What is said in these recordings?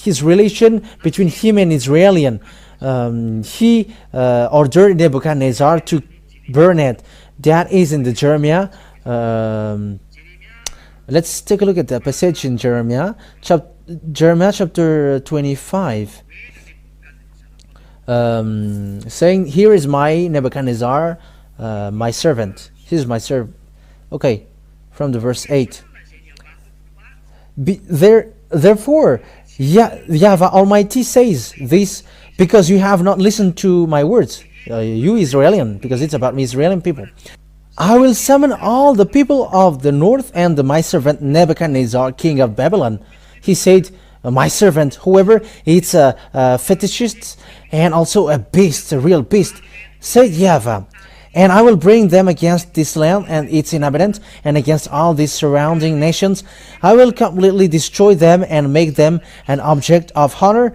his relation between him and Israelian. He ordered Nebuchadnezzar to burn it. That is in the Jeremiah. Let's take a look at the passage in Jeremiah chapter 25. Saying, here is my Nebuchadnezzar, my servant. He is my servant. Okay, from the verse 8. Therefore, Yahweh Almighty says this, because you have not listened to my words, you Israelian, because it's about me, Israeli people. I will summon all the people of the north and my servant Nebuchadnezzar, king of Babylon. He said, my servant, whoever it's a fetishist and also a beast, a real beast, said Yahweh, and I will bring them against this land and its inhabitants and against all these surrounding nations. I will completely destroy them and make them an object of horror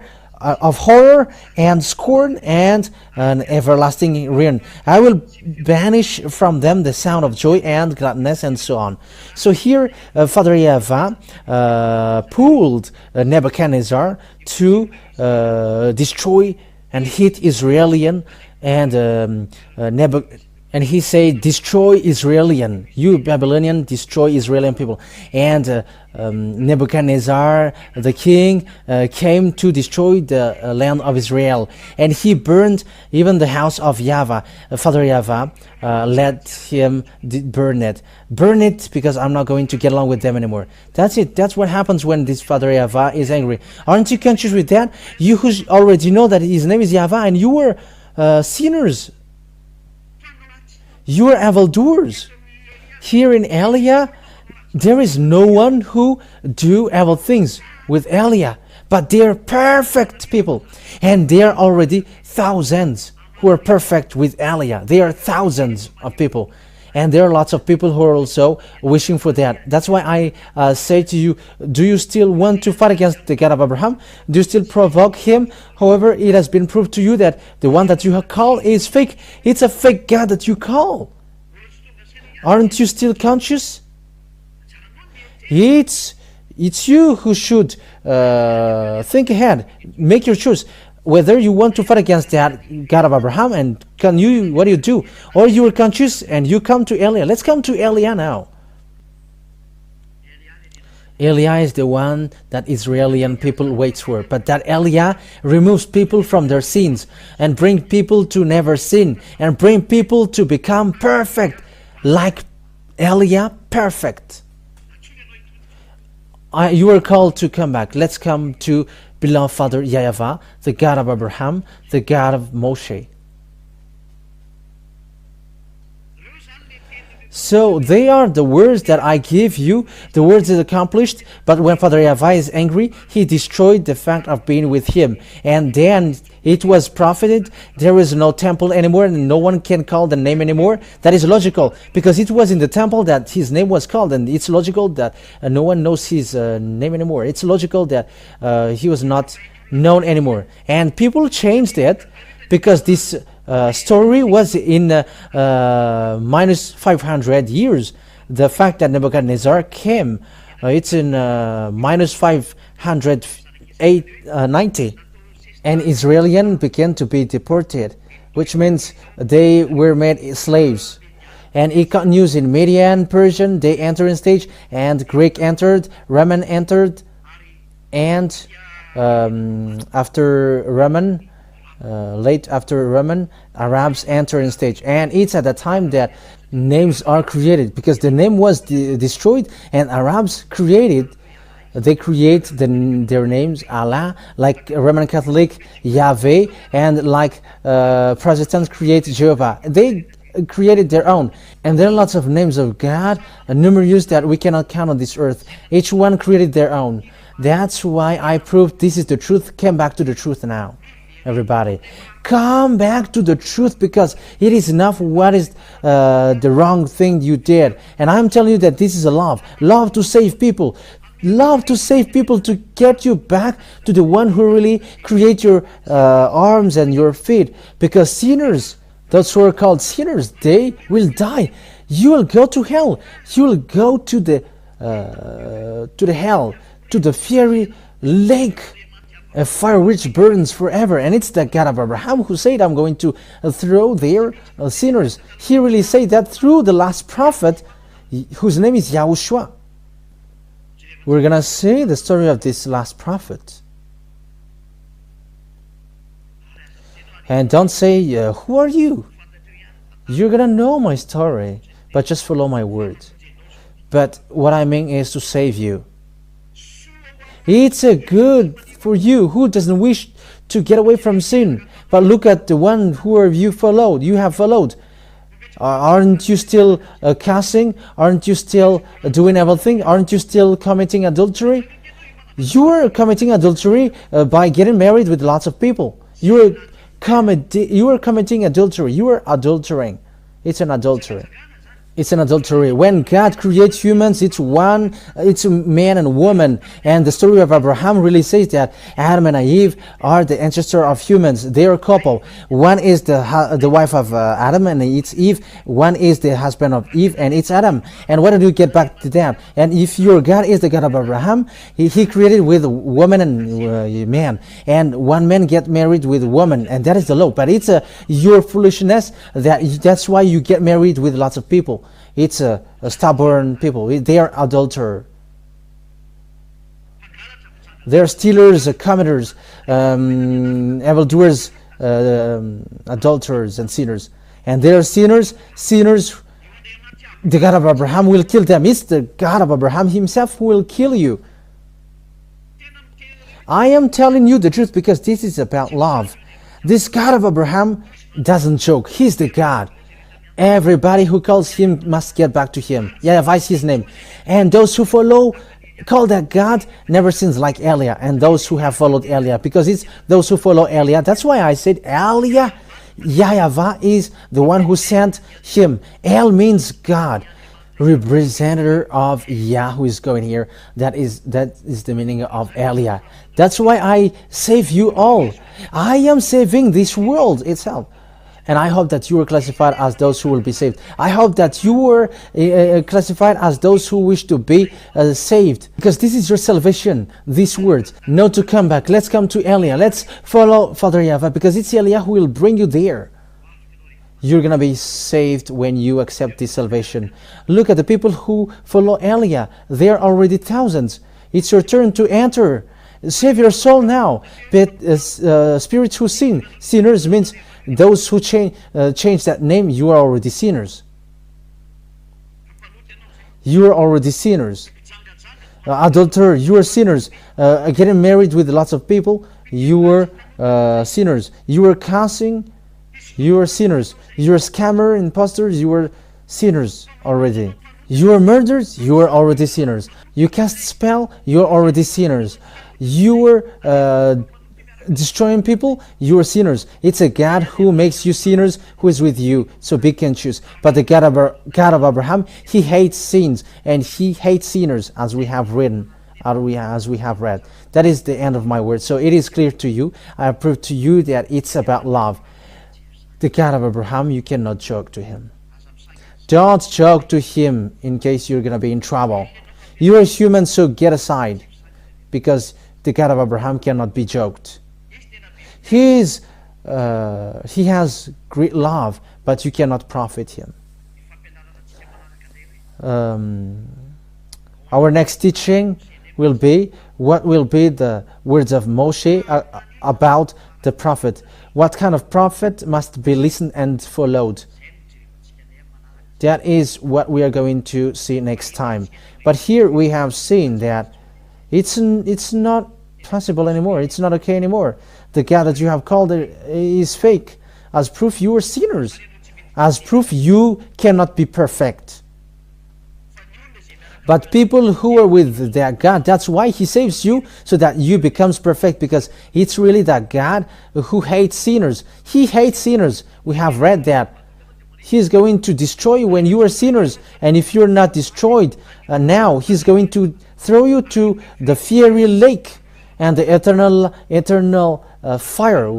and scorn and an everlasting ruin. I will banish from them the sound of joy and gladness, and so on. So here Father Yahveh pulled Nebuchadnezzar to destroy and hit Israelian, and he said, destroy Israelian, you Babylonian, destroy Israelian people. And Nebuchadnezzar, the king, came to destroy the land of Israel. And he burned even the house of Yahveh. Father Yahveh let him burn it. Burn it, because I'm not going to get along with them anymore. That's it. That's what happens when this Father Yahveh is angry. Aren't you conscious with that? You who already know that his name is Yahveh, and you were sinners. You are evildoers. Here in Eliah, there is no one who do evil things with Eliah, but they are perfect people, and there are already thousands who are perfect with Eliah. There are thousands of people, and there are lots of people who are also wishing for that. That's why I say to you, do you still want to fight against the God of Abraham? Do you still provoke him? However, it has been proved to you that the one that you have called is fake. It's a fake God that you call. Aren't you still conscious? It's you who should think ahead. Make your choice. Whether you want to fight against that God of Abraham, and what do you do? Or you are conscious and you come to Eliah. Let's come to Eliah now. Eliah is the one that Israeli people waits for. But that Eliah removes people from their sins and bring people to never sin and bring people to become perfect, like Eliah, perfect. You are called to come back. Let's come to beloved Father Yahveh, the God of Abraham, the God of Moshe. So they are the words that I give you. The words is accomplished. But when Father Yahveh is angry, he destroyed the fact of being with him. And then it was profited. There is no temple anymore, and no one can call the name anymore. That is logical, because it was in the temple that his name was called, and it's logical that no one knows his name anymore. It's logical that he was not known anymore. And people changed it, because this story was in minus 500 years. The fact that Nebuchadnezzar came, it's in minus 590, and Israelians began to be deported, which means they were made slaves. And it continues in Median, Persian, they entered in stage, and Greek entered, Roman entered, and after Roman, late after Roman, Arabs enter in stage. And it's at the time that names are created, because the name was destroyed, and Arabs created, they create their names, Allah, like Roman Catholic, Yahveh, and like Protestants create Jehovah. They created their own, and there are lots of names of God, numerous that we cannot count on this earth. Each one created their own. That's why I proved this is the truth. Come back to the truth now. Everybody, come back to the truth, because it is enough what is the wrong thing you did. And I'm telling you that this is a love to save people, to get you back to the one who really create your arms and your feet. Because sinners, those who are called sinners, they will die. You will go to hell. You will go to the hell, to the fiery lake a fire which burns forever. And it's the God of Abraham who said, I'm going to throw their sinners. He really said that through the last prophet, whose name is YAHOSHUAH. We're going to see the story of this last prophet. And don't say, who are you? You're going to know my story, but just follow my word. But what I mean is to save you. It's a good for you who doesn't wish to get away from sin. But look at the one who you followed. You have followed. Aren't you still cussing? Aren't you still doing everything? Aren't you still committing adultery? You are committing adultery by getting married with lots of people. You are committing adultery. You are adultering. It's an adultery. It's an adultery. When God creates humans, it's a man and woman. And the story of Abraham really says that Adam and Eve are the ancestor of humans. They are a couple. One is the wife of Adam, and it's Eve. One is the husband of Eve, and it's Adam. And why don't you get back to that? And if your God is the God of Abraham, he created with woman and man. And one man get married with woman, and that is the law. But it's your foolishness that's why you get married with lots of people. It's a stubborn people. They are adulterers. They are stealers, committers, evildoers, adulterers, and sinners. And they are sinners. The God of Abraham will kill them. It's the God of Abraham himself who will kill you. I am telling you the truth because this is about love. This God of Abraham doesn't joke. He's the God. Everybody who calls him must get back to him. YAHVAH is his name. And those who call that God never sins like Eliah. And those who have followed Eliah, because it's those who follow Eliah. That's why I said YAH YAHVAH is the one who sent him. El means God, representative of Yah who is going here. That is the meaning of Eliah. That's why I save you all. I am saving this world itself. And I hope that you are classified as those who will be saved. I hope that you were classified as those who wish to be saved. Because this is your salvation, these words. No to come back. Let's come to Eliah. Let's follow Father YAHVAH, because it's Eliah who will bring you there. You're going to be saved when you accept this salvation. Look at the people who follow Eliah. They are already thousands. It's your turn to enter. Save your soul now. But spirits who sin. Sinners means those who change that name. You are already sinners. You are already sinners. Adulterer, you are sinners. Getting married with lots of people, you are sinners. You are cussing, you are sinners. You are scammer, imposters, you are sinners already. You are murderers, you are already sinners. You cast spell, you are already sinners. You are destroying people, you are sinners. It's a God who makes you sinners who is with you. So be conscious. But the God of Abraham, he hates sins and he hates sinners, as we have written, as we have read. That is the end of my word. So it is clear to you. I have proved to you that it's about love. The God of Abraham, you cannot joke to him. Don't joke to him in case you're going to be in trouble. You are human, so get aside, because the God of Abraham cannot be joked. He has great love, but you cannot profit him. Our next teaching will be what will be the words of Moshe about the prophet. What kind of prophet must be listened and followed? That is what we are going to see next time. But here we have seen that it's not possible anymore. It's not okay anymore. The God that you have called is fake. As proof, you are sinners. As proof, you cannot be perfect. But people who are with their God, that's why he saves you, so that you becomes perfect, because it's really that God who hates sinners. He hates sinners. We have read that. He is going to destroy you when you are sinners. And if you're not destroyed now, he's going to throw you to the fiery lake and the eternal fire,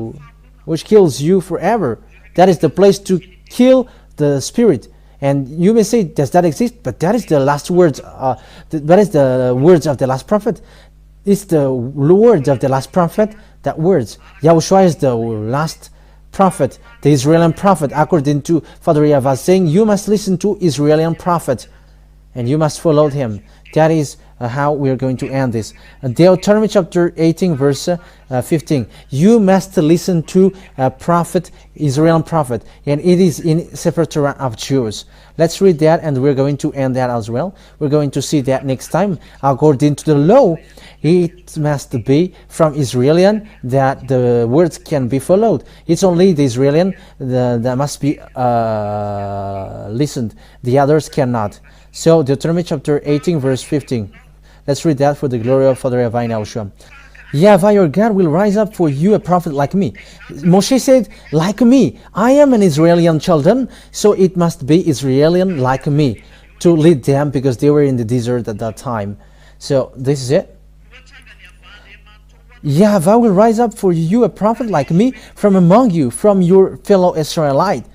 which kills you forever. That is the place to kill the spirit. And you may say, does that exist? But that is the last words. That is the words of the last prophet. It's the words of the last prophet. That words. Yahushua is the last prophet, the Israeli prophet, according to Father YAHVAH, saying you must listen to Israeli prophet and you must follow him. That is how we are going to end this. Deuteronomy chapter 18 verse 15. You must listen to a prophet, Israeli prophet, and it is in Sefer Torah of Jews. Let's read that and we're going to end that as well. We're going to see that next time. According to the law, it must be from Israeli that the words can be followed. It's only the Israeli that must be listened. The others cannot. So Deuteronomy chapter 18 verse 15. Let's read that for the glory of Father YAHVAH and YAHOSHUAH. YAHVAH your God will rise up for you a prophet like me. Moshe said, like me. I am an Israeli children, so it must be Israeli like me to lead them because they were in the desert at that time. So this is it. YAHVAH will rise up for you a prophet like me from among you, from your fellow Israelite.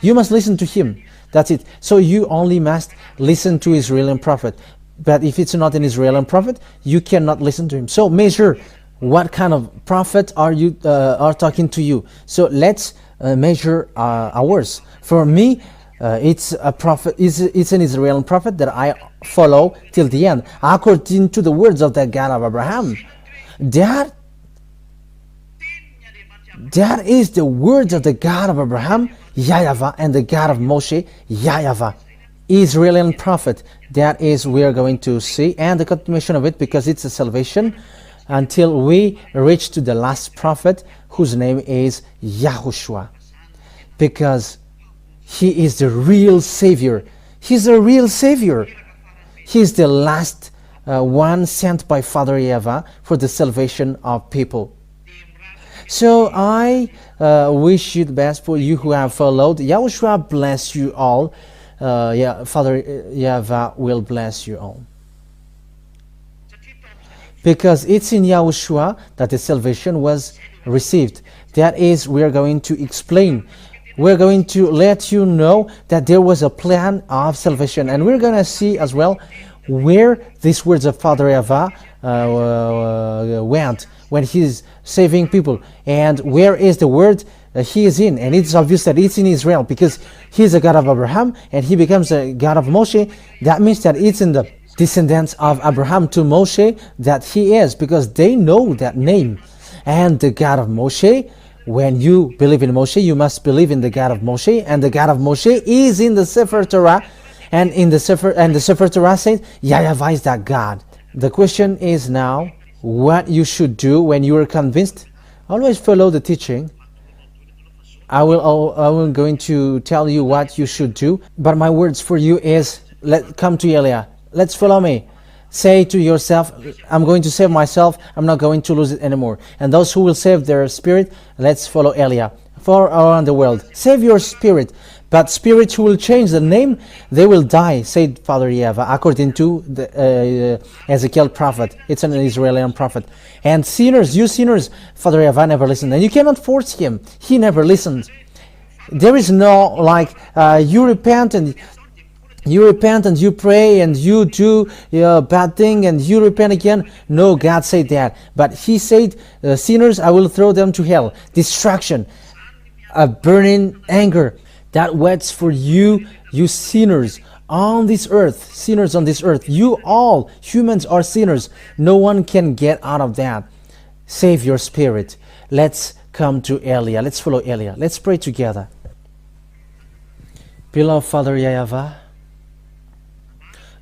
You must listen to him. That's it. So you only must listen to Israeli prophet. But if it's not an Israeli prophet, you cannot listen to him. So measure what kind of prophet are you are talking to you. So let's measure ours. For me, it's a prophet. It's an Israeli prophet that I follow till the end, according to the words of the God of Abraham. That is the words of the God of Abraham, YAH YAHVAH, and the God of Moshe, YAH YAHVAH. Israeli prophet. That is we are going to see, and the continuation of it, because it's a salvation until we reach to the last prophet, whose name is YAHOSHUAH, because he is the real savior. He's the real savior. He's the last one sent by Father YAHVAH for the salvation of people. So I wish you the best for you who have followed. YAHOSHUAH bless you all. Father YAHVAH will bless you all. Because it's in YAHOSHUAH that the salvation was received. That is, we are going to explain. We're going to let you know that there was a plan of salvation. And we're going to see as well where these words of Father YAHVAH went when he's saving people. And where is the word he is in, and it's obvious that it's in Israel because he's a God of Abraham and he becomes a God of Moshe. That means that it's in the descendants of Abraham to Moshe that he is, because they know that name. And the God of Moshe, when you believe in Moshe, you must believe in the God of Moshe, and the God of Moshe is in the Sefer Torah, and in the Sefer Torah says YAH YAHVAH is that God. The question is now what you should do when you are convinced. Always follow the teaching. I will going to tell you what you should do, but my words for you is, come to Elia. Let's follow me. Say to yourself, I'm going to save myself. I'm not going to lose it anymore. And those who will save their spirit, let's follow Elia. For around the world, save your spirit. But spirits who will change the name, they will die, said Father YAHVAH, according to the Ezekiel prophet. It's an Israeli prophet. And sinners, you sinners, Father YAHVAH never listened. And you cannot force him. He never listens. There is no, like, you repent and you pray and you do a bad thing and you repent again. No, God said that. But he said, sinners, I will throw them to hell. Destruction, a burning anger. That waits for you, you sinners on this earth. Sinners on this earth. You all, humans are sinners. No one can get out of that. Save your spirit. Let's come to Elia. Let's follow Elia. Let's pray together. Beloved Father YAHVAH,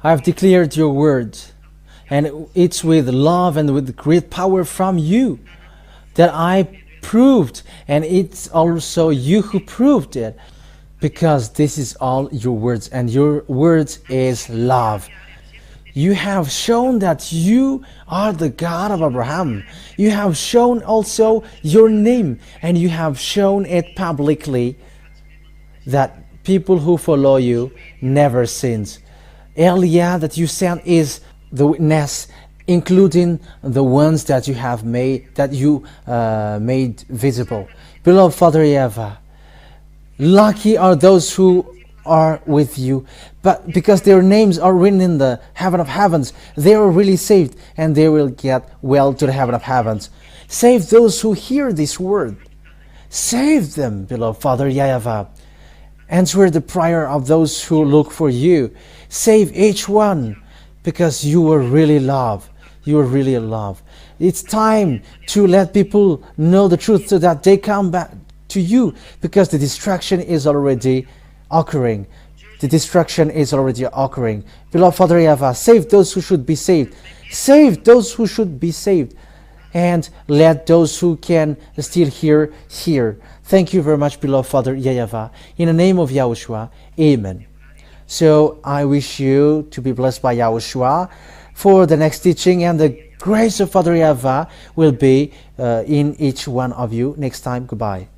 I have declared your word, and it's with love and with great power from you that I proved, and it's also you who proved it. Because this is all your words, and your words is love. You have shown that you are the God of Abraham. You have shown also your name, and you have shown it publicly that people who follow you never sins. Elia that you sent is the witness, including the ones that you have made, made visible. Beloved Father YAHVAH, lucky are those who are with you, but because their names are written in the heaven of heavens, they are really saved, and they will get well to the heaven of heavens. Save those who hear this word. Save them, beloved Father YAHVAH. Answer the prayer of those who look for you. Save each one, because you are really love. You are really love. It's time to let people know the truth so that they come back to you, because the destruction is already occurring. The destruction is already occurring. Beloved Father YAHVAH, save those who should be saved. Save those who should be saved. And let those who can still hear. Thank you very much, beloved Father YAHVAH. In the name of Yahushua, amen. So I wish you to be blessed by Yahushua for the next teaching, and the grace of Father YAHVAH will be in each one of you next time. Goodbye.